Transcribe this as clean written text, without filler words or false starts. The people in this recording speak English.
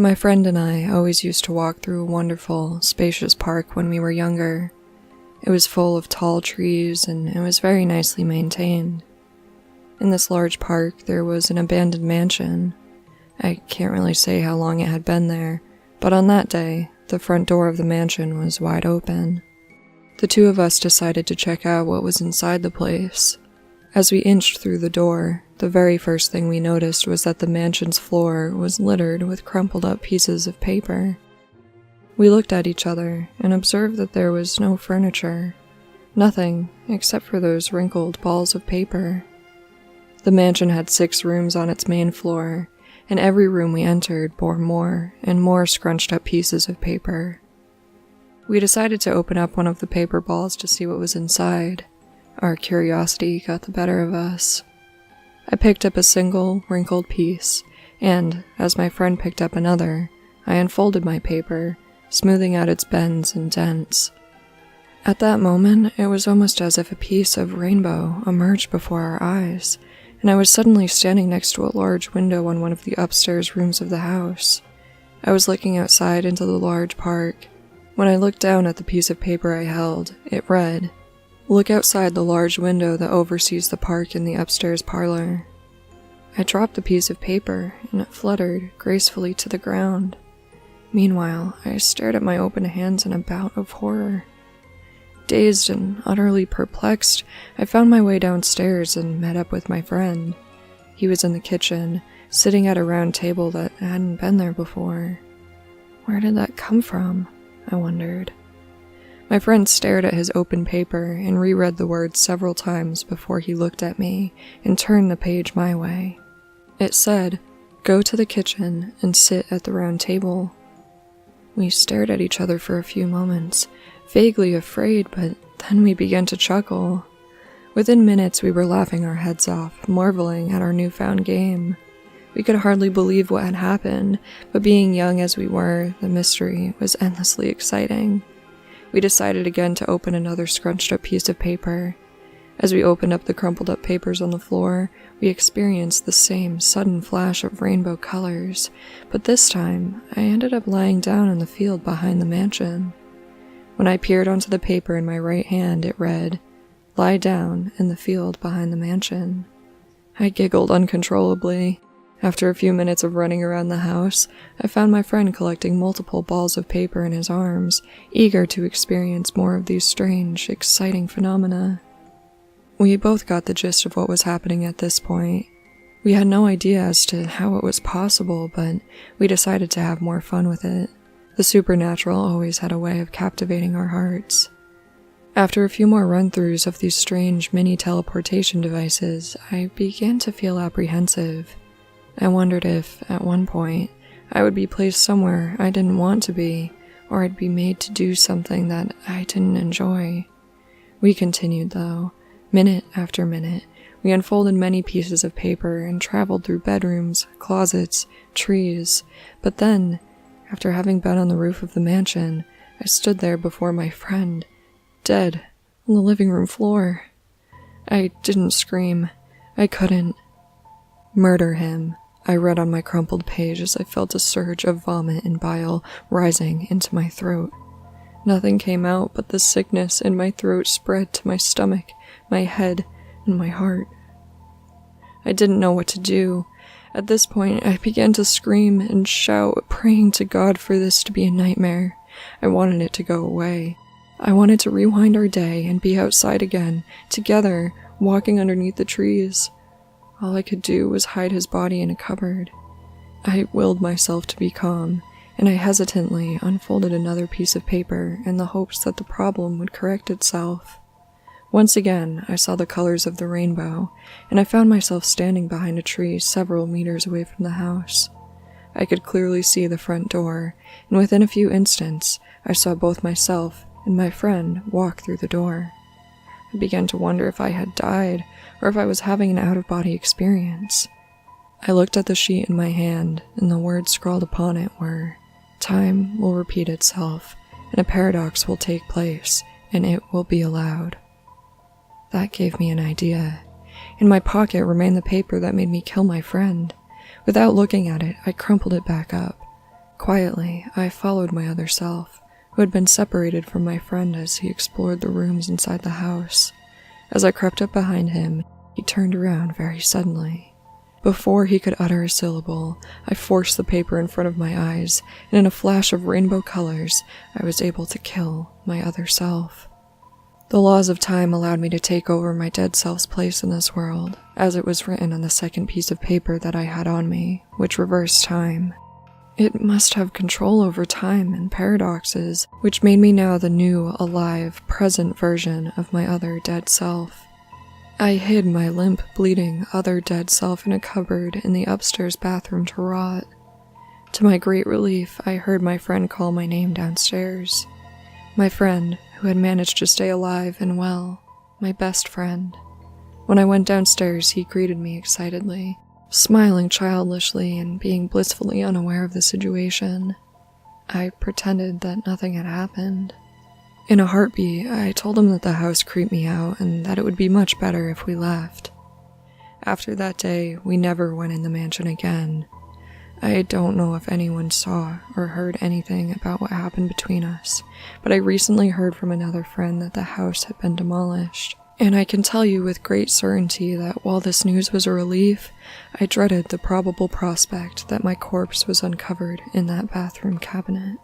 My friend and I always used to walk through a wonderful, spacious park when we were younger. It was full of tall trees, and it was very nicely maintained. In this large park, there was an abandoned mansion. I can't really say how long it had been there, but on that day, the front door of the mansion was wide open. The two of us decided to check out what was inside the place. As we inched through the door, the very first thing we noticed was that the mansion's floor was littered with crumpled up pieces of paper. We looked at each other and observed that there was no furniture. Nothing except for those wrinkled balls of paper. The mansion had 6 rooms on its main floor, and every room we entered bore more and more scrunched up pieces of paper. We decided to open up one of the paper balls to see what was inside. Our curiosity got the better of us. I picked up a single, wrinkled piece, and, as my friend picked up another, I unfolded my paper, smoothing out its bends and dents. At that moment, it was almost as if a piece of rainbow emerged before our eyes, and I was suddenly standing next to a large window on one of the upstairs rooms of the house. I was looking outside into the large park. When I looked down at the piece of paper I held, it read, "Look outside the large window that oversees the park in the upstairs parlor." I dropped the piece of paper, and it fluttered gracefully to the ground. Meanwhile, I stared at my open hands in a bout of horror. Dazed and utterly perplexed, I found my way downstairs and met up with my friend. He was in the kitchen, sitting at a round table that hadn't been there before. Where did that come from? I wondered. My friend stared at his open paper and reread the words several times before he looked at me and turned the page my way. It said, "Go to the kitchen and sit at the round table." We stared at each other for a few moments, vaguely afraid, but then we began to chuckle. Within minutes we were laughing our heads off, marveling at our newfound game. We could hardly believe what had happened, but being young as we were, the mystery was endlessly exciting. We decided again to open another scrunched up piece of paper. As we opened up the crumpled up papers on the floor, we experienced the same sudden flash of rainbow colors, but this time I ended up lying down in the field behind the mansion. When I peered onto the paper in my right hand, it read, "Lie down in the field behind the mansion." I giggled uncontrollably. After a few minutes of running around the house, I found my friend collecting multiple balls of paper in his arms, eager to experience more of these strange, exciting phenomena. We both got the gist of what was happening at this point. We had no idea as to how it was possible, but we decided to have more fun with it. The supernatural always had a way of captivating our hearts. After a few more run-throughs of these strange mini-teleportation devices, I began to feel apprehensive. I wondered if, at one point, I would be placed somewhere I didn't want to be, or I'd be made to do something that I didn't enjoy. We continued, though. Minute after minute, we unfolded many pieces of paper and traveled through bedrooms, closets, trees, but then, after having been on the roof of the mansion, I stood there before my friend, dead, on the living room floor. I didn't scream. I couldn't. "Murder him," I read on my crumpled page as I felt a surge of vomit and bile rising into my throat. Nothing came out, but the sickness in my throat spread to my stomach, my head, and my heart. I didn't know what to do. At this point, I began to scream and shout, praying to God for this to be a nightmare. I wanted it to go away. I wanted to rewind our day and be outside again, together, walking underneath the trees. All I could do was hide his body in a cupboard. I willed myself to be calm, and I hesitantly unfolded another piece of paper in the hopes that the problem would correct itself. Once again, I saw the colors of the rainbow, and I found myself standing behind a tree several meters away from the house. I could clearly see the front door, and within a few instants, I saw both myself and my friend walk through the door. I began to wonder if I had died, or if I was having an out-of-body experience. I looked at the sheet in my hand, and the words scrawled upon it were, "Time will repeat itself, and a paradox will take place, and it will be allowed." That gave me an idea. In my pocket remained the paper that made me kill my friend. Without looking at it, I crumpled it back up. Quietly, I followed my other self, who had been separated from my friend as he explored the rooms inside the house. As I crept up behind him, he turned around very suddenly. Before he could utter a syllable, I forced the paper in front of my eyes, and in a flash of rainbow colors, I was able to kill my other self. The laws of time allowed me to take over my dead self's place in this world, as it was written on the second piece of paper that I had on me, which reversed time. It must have control over time and paradoxes, which made me now the new, alive, present version of my other dead self. I hid my limp, bleeding, other dead self in a cupboard in the upstairs bathroom to rot. To my great relief, I heard my friend call my name downstairs. My friend, who had managed to stay alive and well, my best friend. When I went downstairs, he greeted me excitedly, smiling childishly and being blissfully unaware of the situation. I pretended that nothing had happened. In a heartbeat, I told him that the house creeped me out and that it would be much better if we left. After that day, we never went in the mansion again. I don't know if anyone saw or heard anything about what happened between us, but I recently heard from another friend that the house had been demolished. And I can tell you with great certainty that while this news was a relief, I dreaded the probable prospect that my corpse was uncovered in that bathroom cabinet.